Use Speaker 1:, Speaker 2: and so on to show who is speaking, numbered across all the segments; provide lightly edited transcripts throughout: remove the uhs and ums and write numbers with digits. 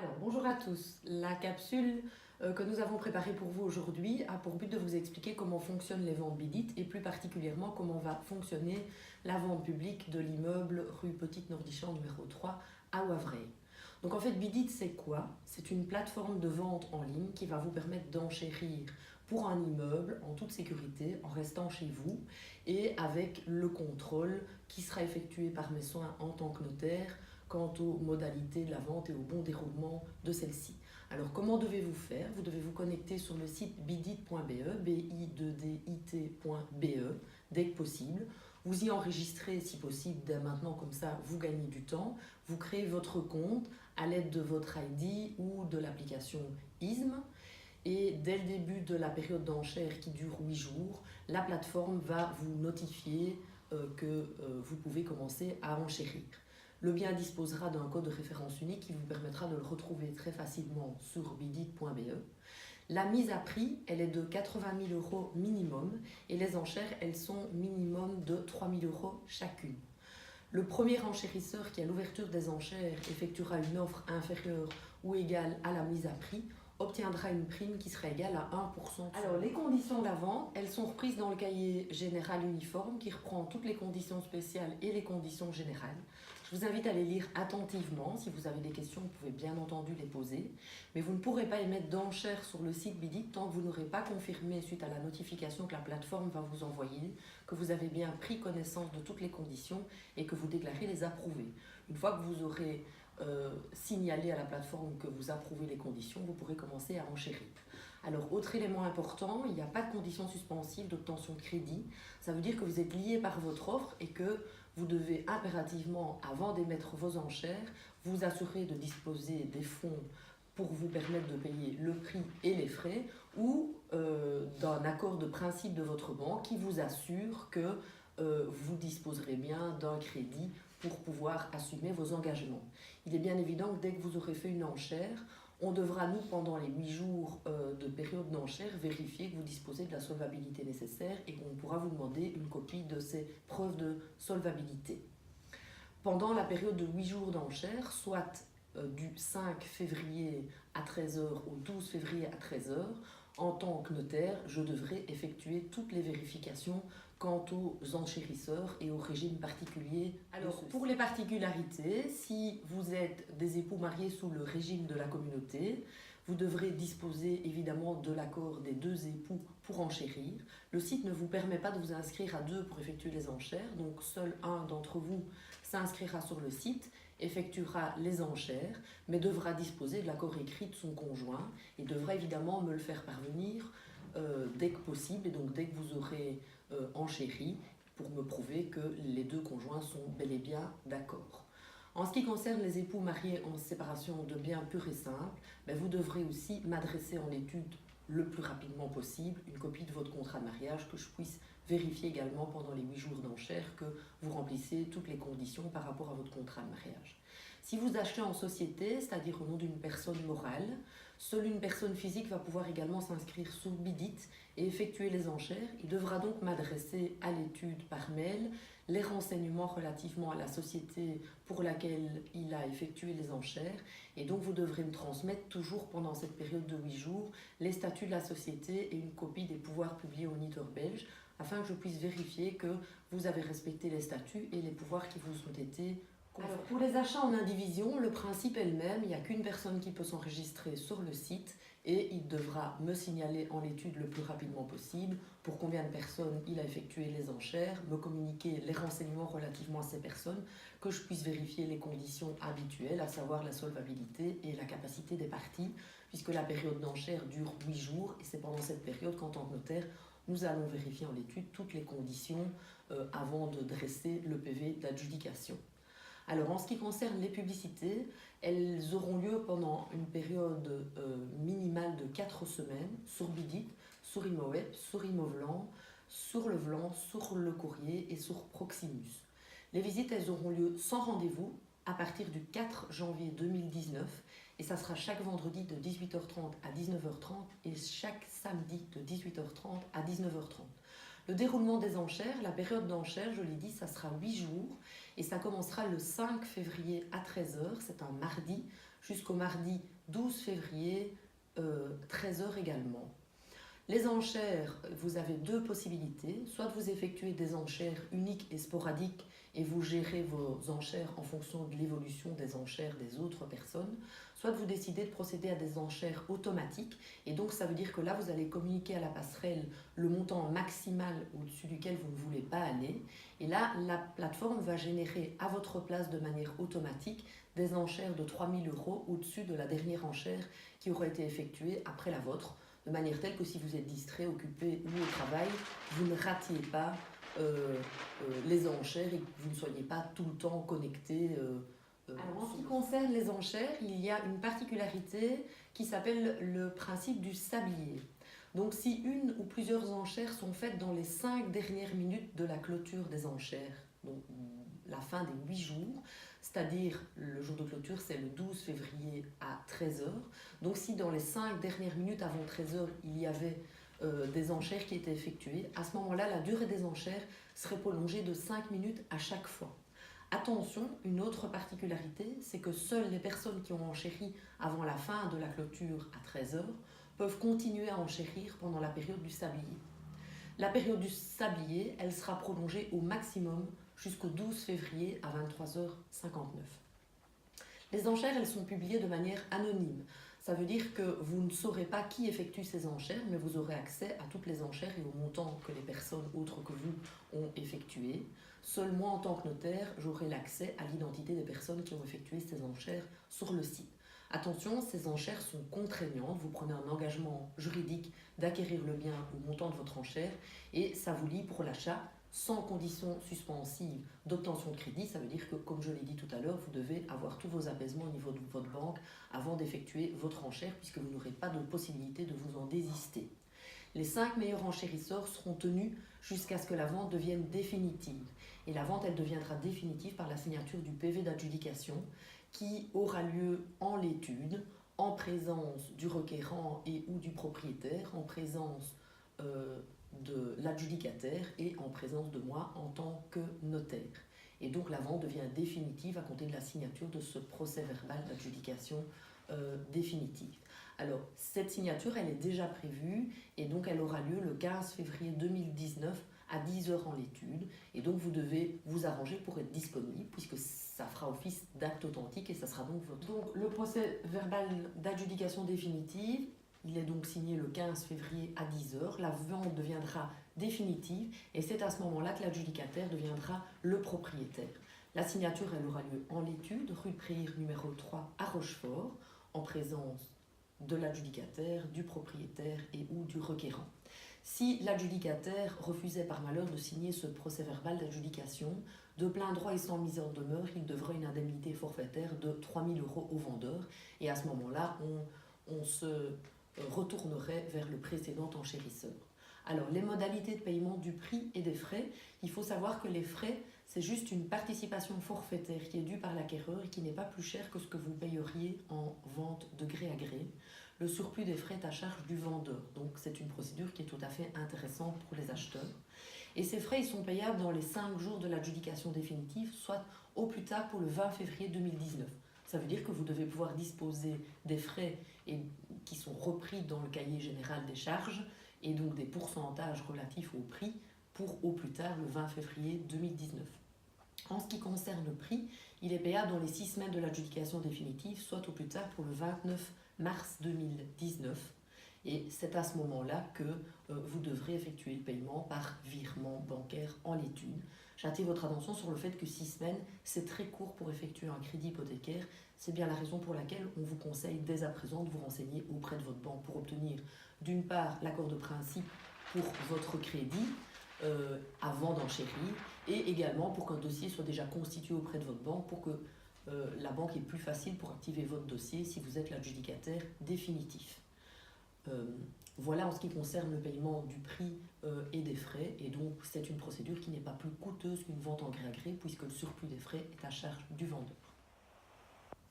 Speaker 1: Alors, bonjour à tous. La capsule que nous avons préparée pour vous aujourd'hui a pour but de vous expliquer comment fonctionnent les ventes Bidit et plus particulièrement comment va fonctionner la vente publique de l'immeuble rue Petite Nordichamps numéro 3 à Wavreil. Donc en fait, Bidit, c'est quoi? C'est une plateforme de vente en ligne qui va vous permettre d'enchérir pour un immeuble en toute sécurité, en restant chez vous et avec le contrôle qui sera effectué par mes soins en tant que notaire quant aux modalités de la vente et au bon déroulement de celle-ci. Alors comment devez-vous faire? Vous devez vous connecter sur le site bidit.be, bidit.be, dès que possible. Vous y enregistrez si possible dès maintenant, comme ça vous gagnez du temps. Vous créez votre compte à l'aide de votre ID ou de l'application ISM. Et dès le début de la période d'enchère qui dure 8 jours, la plateforme va vous notifier que vous pouvez commencer à enchérir. Le bien disposera d'un code de référence unique qui vous permettra de le retrouver très facilement sur bidit.be. La mise à prix, elle est de 80 000 € minimum et les enchères, elles sont minimum de 3 000 € chacune. Le premier enchérisseur qui, à l'ouverture des enchères, effectuera une offre inférieure ou égale à la mise à prix obtiendra une prime qui sera égale à 1%. Alors, les conditions de la vente, elles sont reprises dans le cahier général uniforme qui reprend toutes les conditions spéciales et les conditions générales. Je vous invite à les lire attentivement. Si vous avez des questions, vous pouvez bien entendu les poser. Mais vous ne pourrez pas émettre d'enchères sur le site Bidit tant que vous n'aurez pas confirmé, suite à la notification que la plateforme va vous envoyer, que vous avez bien pris connaissance de toutes les conditions et que vous déclarez les approuver. Une fois que vous aurez signalé à la plateforme que vous approuvez les conditions, vous pourrez commencer à enchérir. Alors, autre élément important, il n'y a pas de condition suspensive d'obtention de crédit. Ça veut dire que vous êtes lié par votre offre et que vous devez impérativement, avant d'émettre vos enchères, vous assurer de disposer des fonds pour vous permettre de payer le prix et les frais ou d'un accord de principe de votre banque qui vous assure que vous disposerez bien d'un crédit pour pouvoir assumer vos engagements. Il est bien évident que dès que vous aurez fait une enchère, on devra, nous, pendant les 8 jours de période d'enchère, vérifier que vous disposez de la solvabilité nécessaire et qu'on pourra vous demander une copie de ces preuves de solvabilité. Pendant la période de 8 jours d'enchère, soit du 5 février à 13 h au 12 février à 13 h, en tant que notaire, je devrai effectuer toutes les vérifications quant aux enchérisseurs et au régime particulier. Alors, pour les particularités, si vous êtes des époux mariés sous le régime de la communauté, vous devrez disposer évidemment de l'accord des deux époux pour enchérir. Le site ne vous permet pas de vous inscrire à deux pour effectuer les enchères, donc seul un d'entre vous s'inscrira sur le site, effectuera les enchères, mais devra disposer de l'accord écrit de son conjoint et devra évidemment me le faire parvenir dès que possible, et donc dès que vous aurez enchéri, pour me prouver que les deux conjoints sont bel et bien d'accord. En ce qui concerne les époux mariés en séparation de biens purs et simples, vous devrez aussi m'adresser en étude le plus rapidement possible une copie de votre contrat de mariage, que je puisse vérifier également pendant les 8 jours d'enchère que vous remplissez toutes les conditions par rapport à votre contrat de mariage. Si vous achetez en société, c'est-à-dire au nom d'une personne morale, seule une personne physique va pouvoir également s'inscrire sur Bidit et effectuer les enchères. Il devra donc m'adresser à l'étude par mail les renseignements relativement à la société pour laquelle il a effectué les enchères, et donc vous devrez me transmettre toujours pendant cette période de 8 jours les statuts de la société et une copie des pouvoirs publiés au Moniteur belge afin que je puisse vérifier que vous avez respecté les statuts et les pouvoirs qui vous ont été conférés. Alors, pour les achats en indivision, le principe est le même, il n'y a qu'une personne qui peut s'enregistrer sur le site et il devra me signaler en l'étude le plus rapidement possible pour combien de personnes il a effectué les enchères, me communiquer les renseignements relativement à ces personnes, que je puisse vérifier les conditions habituelles, à savoir la solvabilité et la capacité des parties, puisque la période d'enchère dure 8 jours et c'est pendant cette période qu'en tant que notaire, nous allons vérifier en l'étude toutes les conditions avant de dresser le PV d'adjudication. Alors, en ce qui concerne les publicités, elles auront lieu pendant une période minimale de 4 semaines sur Bidit, sur ImoWeb, sur Imovlan, sur Le Vlan, sur Le Courrier et sur Proximus. Les visites, elles auront lieu sans rendez-vous à partir du 4 janvier 2019 et ça sera chaque vendredi de 18h30 à 19h30 et chaque samedi de 18h30 à 19h30. Le déroulement des enchères, la période d'enchères, je l'ai dit, ça sera 8 jours et ça commencera le 5 février à 13 h, c'est un mardi, jusqu'au mardi 12 février, 13 h également. Les enchères, vous avez deux possibilités. Soit vous effectuez des enchères uniques et sporadiques et vous gérez vos enchères en fonction de l'évolution des enchères des autres personnes. Soit vous décidez de procéder à des enchères automatiques. Et donc ça veut dire que là, vous allez communiquer à la passerelle le montant maximal au-dessus duquel vous ne voulez pas aller. Et là, la plateforme va générer à votre place de manière automatique des enchères de 3 000 € au-dessus de la dernière enchère qui aurait été effectuée après la vôtre, de manière telle que si vous êtes distrait, occupé ou au travail, vous ne ratiez pas les enchères et que vous ne soyez pas tout le temps connecté. Alors, en ce qui concerne les enchères, il y a une particularité qui s'appelle le principe du sablier. Donc si une ou plusieurs enchères sont faites dans les 5 dernières minutes de la clôture des enchères, donc la fin des 8 jours, c'est-à-dire le jour de clôture, c'est le 12 février à 13 h. Donc si dans les 5 dernières minutes avant 13 h, il y avait des enchères qui étaient effectuées, à ce moment-là, la durée des enchères serait prolongée de 5 minutes à chaque fois. Attention, une autre particularité, c'est que seules les personnes qui ont enchéri avant la fin de la clôture à 13 h peuvent continuer à enchérir pendant la période du sablier. La période du sablier, elle sera prolongée au maximum jusqu'au 12 février à 23 h 59. Les enchères, elles sont publiées de manière anonyme. Ça veut dire que vous ne saurez pas qui effectue ces enchères, mais vous aurez accès à toutes les enchères et au montant que les personnes autres que vous ont effectué. Seul moi, en tant que notaire, j'aurai l'accès à l'identité des personnes qui ont effectué ces enchères sur le site. Attention, ces enchères sont contraignantes. Vous prenez un engagement juridique d'acquérir le bien au montant de votre enchère et ça vous lie pour l'achat sans condition suspensive d'obtention de crédit. Ça veut dire que, comme je l'ai dit tout à l'heure, vous devez avoir tous vos apaisements au niveau de votre banque avant d'effectuer votre enchère puisque vous n'aurez pas de possibilité de vous en désister. Les 5 meilleurs enchérisseurs seront tenus jusqu'à ce que la vente devienne définitive. Et la vente, elle deviendra définitive par la signature du PV d'adjudication qui aura lieu en l'étude, en présence du requérant et ou du propriétaire, en présence de l'adjudicataire et en présence de moi en tant que notaire. Et donc la vente devient définitive à compter de la signature de ce procès verbal d'adjudication définitive. Alors cette signature, elle est déjà prévue et donc elle aura lieu le 15 février 2019 à 10 h en l'étude. Et donc vous devez vous arranger pour être disponible puisque ça fera office d'acte authentique et ça sera donc votre... Donc le procès verbal d'adjudication définitive, il est donc signé le 15 février à 10 h. La vente deviendra définitive et c'est à ce moment-là que l'adjudicataire deviendra le propriétaire. La signature, elle aura lieu en l'étude, rue de Préire numéro 3 à Rochefort, en présence de l'adjudicataire, du propriétaire et ou du requérant. Si l'adjudicataire refusait par malheur de signer ce procès verbal d'adjudication, de plein droit et sans mise en demeure, il devrait une indemnité forfaitaire de 3 000 € au vendeur. Et à ce moment-là, on se retournerait vers le précédent enchérisseur. Alors, les modalités de paiement du prix et des frais, il faut savoir que les frais, c'est juste une participation forfaitaire qui est due par l'acquéreur et qui n'est pas plus chère que ce que vous payeriez en vente de gré à gré. Le surplus des frais est à charge du vendeur. Donc, c'est une procédure qui est tout à fait intéressante pour les acheteurs. Et ces frais, ils sont payables dans les 5 jours de l'adjudication définitive, soit au plus tard pour le 20 février 2019. Ça veut dire que vous devez pouvoir disposer des frais qui sont repris dans le cahier général des charges et donc des pourcentages relatifs au prix pour au plus tard le 20 février 2019. En ce qui concerne le prix, il est payable dans les 6 semaines de l'adjudication définitive, soit au plus tard pour le 29 mars 2019. Et c'est à ce moment-là que vous devrez effectuer le paiement par virement bancaire en l'étude. J'attire votre attention sur le fait que 6 semaines, c'est très court pour effectuer un crédit hypothécaire. C'est bien la raison pour laquelle on vous conseille dès à présent de vous renseigner auprès de votre banque pour obtenir d'une part l'accord de principe pour votre crédit avant d'enchérir et également pour qu'un dossier soit déjà constitué auprès de votre banque pour que la banque est plus facile pour activer votre dossier si vous êtes l'adjudicataire définitif. Voilà en ce qui concerne le paiement du prix et des frais, et donc c'est une procédure qui n'est pas plus coûteuse qu'une vente en gré à gré puisque le surplus des frais est à charge du vendeur.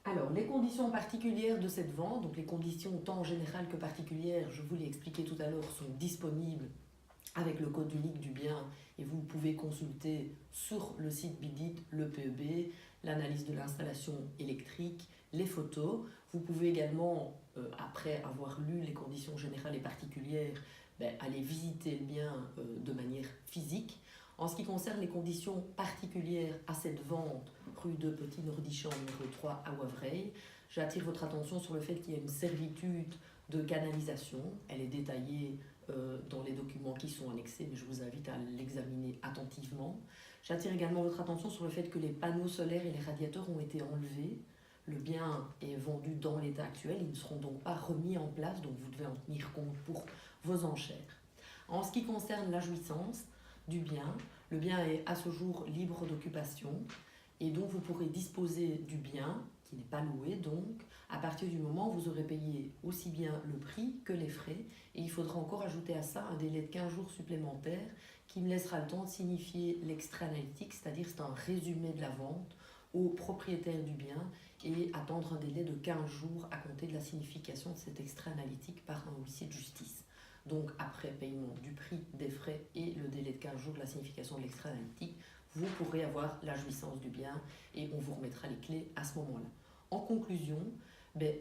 Speaker 1: Alors, les conditions particulières de cette vente, donc les conditions tant générales que particulières, je vous l'ai expliqué tout à l'heure, sont disponibles avec le code unique du bien et vous pouvez consulter sur le site BIDIT, le PEB, l'analyse de l'installation électrique les photos. Vous pouvez également, après avoir lu les conditions générales et particulières, aller visiter le bien de manière physique. En ce qui concerne les conditions particulières à cette vente, rue de Petit Nordichamp numéro 3 à Wavreil, j'attire votre attention sur le fait qu'il y a une servitude de canalisation. Elle est détaillée dans les documents qui sont annexés, mais je vous invite à l'examiner attentivement. J'attire également votre attention sur le fait que les panneaux solaires et les radiateurs ont été enlevés. Le bien est vendu dans l'état actuel, ils ne seront donc pas remis en place, donc vous devez en tenir compte pour vos enchères. En ce qui concerne la jouissance du bien, le bien est à ce jour libre d'occupation et donc vous pourrez disposer du bien qui n'est pas loué donc à partir du moment où vous aurez payé aussi bien le prix que les frais, et il faudra encore ajouter à ça un délai de 15 jours supplémentaires qui me laissera le temps de signifier l'extrait analytique, c'est-à-dire c'est un résumé de la vente au propriétaire du bien, et attendre un délai de 15 jours à compter de la signification de cet extrait analytique par un huissier de justice. Donc après paiement du prix, des frais et le délai de 15 jours de la signification de l'extrait analytique, vous pourrez avoir la jouissance du bien et on vous remettra les clés à ce moment-là. En conclusion,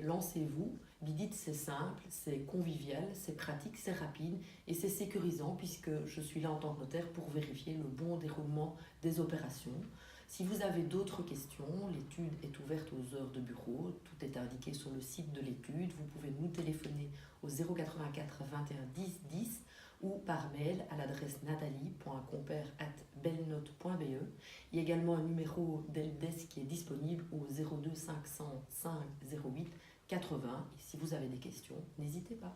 Speaker 1: lancez-vous. Bidit, c'est simple, c'est convivial, c'est pratique, c'est rapide et c'est sécurisant puisque je suis là en tant que notaire pour vérifier le bon déroulement des opérations. Si vous avez d'autres questions, l'étude est ouverte aux heures de bureau, tout est indiqué sur le site de l'étude. Vous pouvez nous téléphoner au 084 21 10 10 ou par mail à l'adresse nathalie.compère@belnote.be. Il y a également un numéro d'helpdesk qui est disponible au 02 500 5 08 80. Et si vous avez des questions, n'hésitez pas.